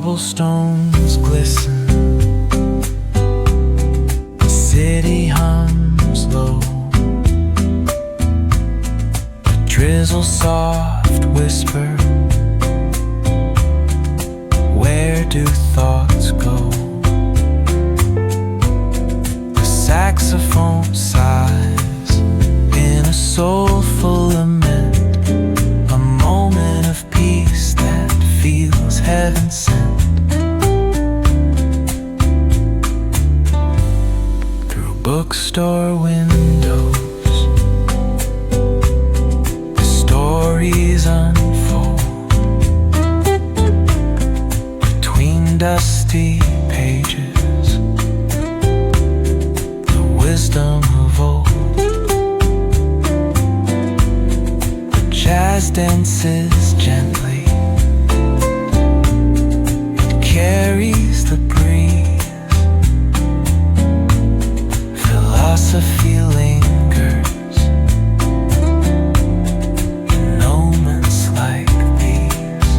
cobblestones glisten, the city hums low, a drizzle soft whisper, where do thoughts go? The saxophone sighs in a soulful lament, a moment of peace that feels heaven sent. Through bookstore windows, the stories unfold. Between dusty pages, the wisdom of old. The jazz dances gently, carries the breeze. Philosophy lingers in moments like these.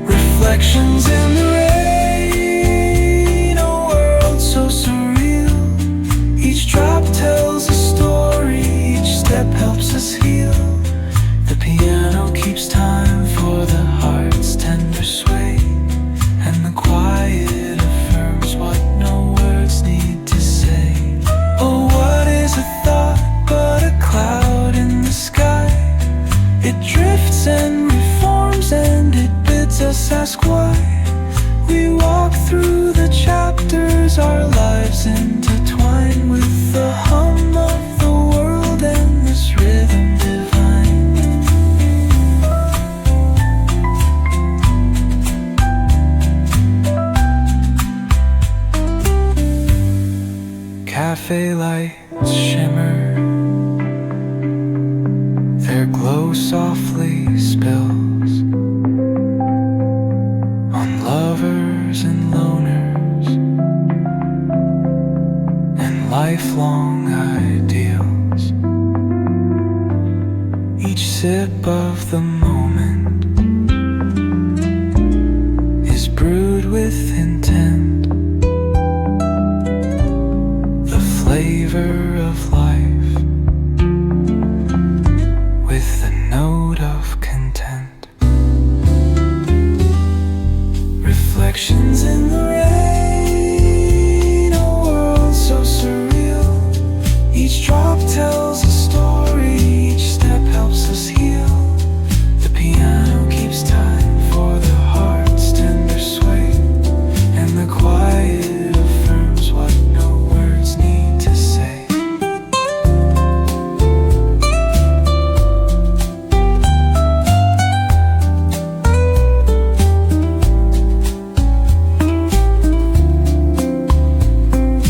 Reflections in the rain, a world so surreal. Each drop tells a story, each step helps us heal. The piano keeps time for the heart's tender sway, and the quiet affirms what no words need to say. Oh, what is a thought but a cloud in the sky? It drifts and reforms and it bids us ask why. We walk through the chapters, our lives intertwine with the hum of the world and this rhythm divine. Cafe lights shimmer, their glow softly spills on lovers and loners and lifelong ideals. Each sip of the moment is brewed with intent, the flavor